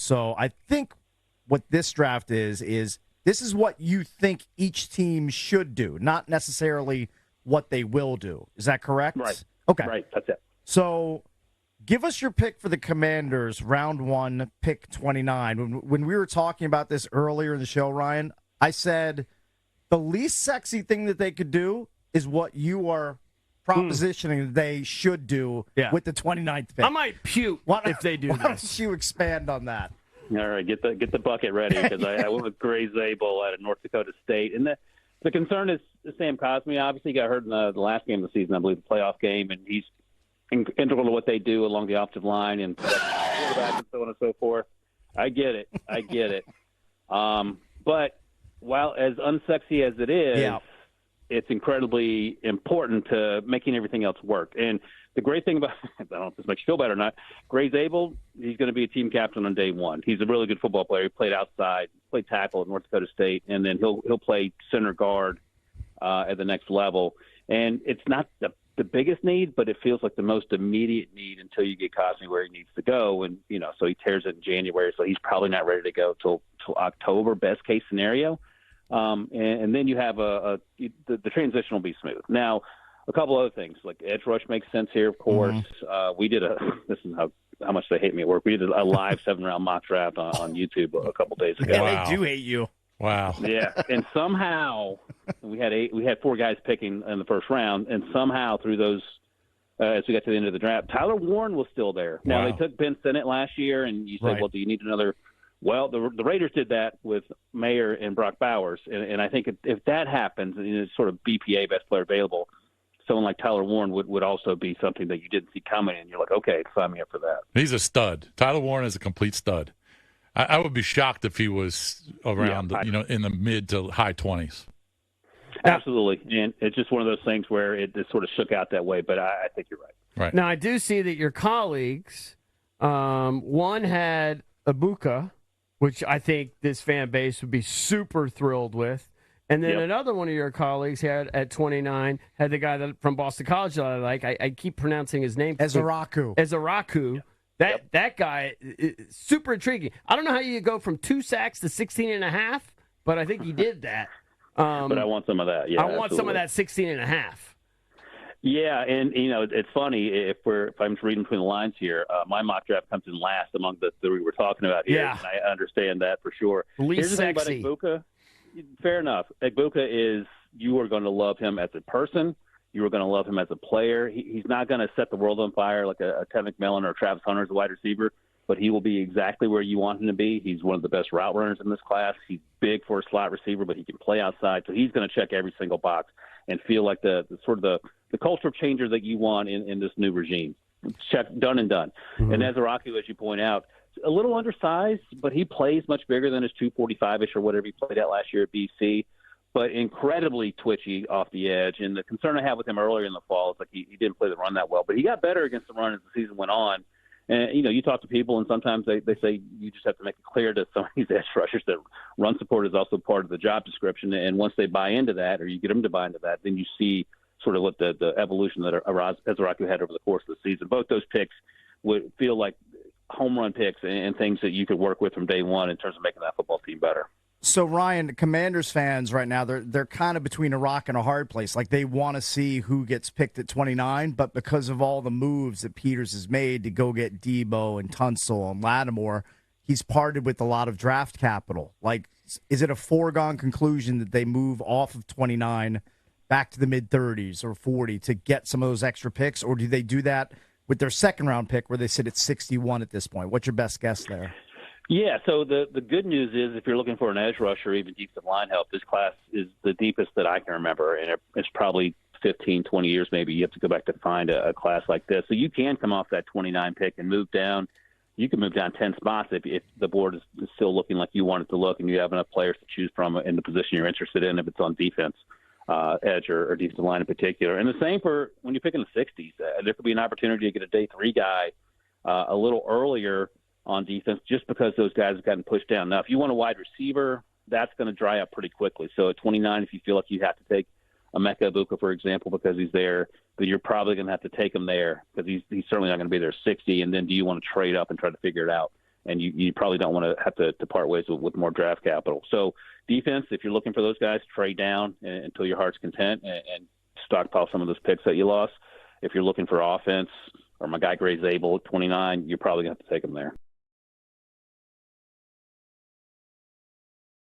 So I think what this draft is this is what you think each team should do, not necessarily what they will do. Is that correct? Right. Okay. Right, that's it. So give us your pick for the Commanders, round 1, pick 29. When we were talking about this earlier in the show, Ryan, I said the least sexy thing that they could do is what you are propositioning they should do with the 29th pick. I might puke if they do why this. Why don't you expand on that? All right, get the bucket ready because I went with Gray Zabel out of North Dakota State. And the concern is Sam Cosmi. Obviously, he got hurt in the last game of the season, I believe, the playoff game, and he's integral to what they do along the offensive line and quarterback and so on and so forth. I get it. But while as unsexy as it is, it's incredibly important to making everything else work. And the great thing about I don't know if this makes you feel better or not, Gray Zabel, he's going to be a team captain on day one. He's a really good football player. He played outside, played tackle at North Dakota State, and then he'll play center guard at the next level. And it's not the biggest need, but it feels like the most immediate need until you get Cosmi where he needs to go. And, so he tears it in January, so he's probably not ready to go till October, best case scenario. And then you have the transition will be smooth. Now, a couple other things, like edge rush makes sense here, of course. We did this is how much they hate me at work. We did a live 7-round mock draft on YouTube a couple days ago. Yeah, they do hate you. Wow. Yeah, and somehow we had 4 guys picking in the first round, and somehow through those, as we got to the end of the draft, Tyler Warren was still there. Now, they took Ben Sinnott last year, and you say, well, do you need another? Well, the Raiders did that with Mayer and Brock Bowers, and I think if that happens, and it's sort of BPA, best player available, someone like Tyler Warren would also be something that you didn't see coming, and you're like, okay, sign me up for that. He's a stud. Tyler Warren is a complete stud. I would be shocked if he was around, in the mid to high 20s. Absolutely, and it's just one of those things where it just sort of shook out that way, but I think you're right. Right. Now, I do see that your colleagues, one had Ibuka, which I think this fan base would be super thrilled with. And then another one of your colleagues had at 29 had the guy from Boston College that I like. I keep pronouncing his name. Ezaraku. That guy is super intriguing. I don't know how you go from 2 sacks to 16.5, but I think he did that. But I want some of that. Yeah, I want some of that 16.5. Yeah, and it's funny if I'm reading between the lines here. My mock draft comes in last among the 3 we're talking about here. Yeah, and I understand that for sure. Least Here's the thing sexy. about Egbuka. Fair enough. Egbuka is you are going to love him as a person. You are going to love him as a player. He's not going to set the world on fire like a Ted McMillan or Travis Hunter as a wide receiver, but he will be exactly where you want him to be. He's one of the best route runners in this class. He's big for a slot receiver, but he can play outside, so he's going to check every single box and feel like the culture changer that you want in this new regime. Check, done and done. Mm-hmm. And Ezaraku, as you point out, a little undersized, but he plays much bigger than his 245-ish or whatever he played at last year at BC, but incredibly twitchy off the edge. And the concern I had with him earlier in the fall is like he didn't play the run that well, but he got better against the run as the season went on. And, you talk to people, and sometimes they say you just have to make it clear to some of these edge rushers that run support is also part of the job description. And once they buy into that, or you get them to buy into that, then you see sort of what the evolution that Ezaraku had over the course of the season. Both those picks would feel like home run picks and things that you could work with from day one in terms of making that football team better. So, Ryan, Commanders fans right now, they're kind of between a rock and a hard place. Like, they want to see who gets picked at 29, but because of all the moves that Peters has made to go get Debo and Tunsil and Lattimore, he's parted with a lot of draft capital. Like, is it a foregone conclusion that they move off of 29 back to the mid-30s or 40 to get some of those extra picks, or do they do that with their second-round pick where they sit at 61 at this point? What's your best guess there? Yeah, so the good news is if you're looking for an edge rusher or even defensive line help, this class is the deepest that I can remember, and it's probably 15, 20 years maybe you have to go back to find a class like this. So you can come off that 29 pick and move down. You can move down 10 spots if the board is still looking like you want it to look and you have enough players to choose from in the position you're interested in, if it's on defense, edge or defensive line in particular. And the same for when you pick in the 60s. There could be an opportunity to get a day 3 guy a little earlier on defense just because those guys have gotten pushed down. Now, if you want a wide receiver, that's going to dry up pretty quickly. So at 29, if you feel like you have to take Emeka Egbuka, for example, because he's there, then you're probably going to have to take him there because he's certainly not going to be there 60. And then do you want to trade up and try to figure it out and you probably don't want to have to part ways with more draft capital. So defense, if you're looking for those guys, trade down until your heart's content and stockpile some of those picks that you lost. If you're looking for offense, or my guy Gray Zabel at 29, you're probably going to have to take him there.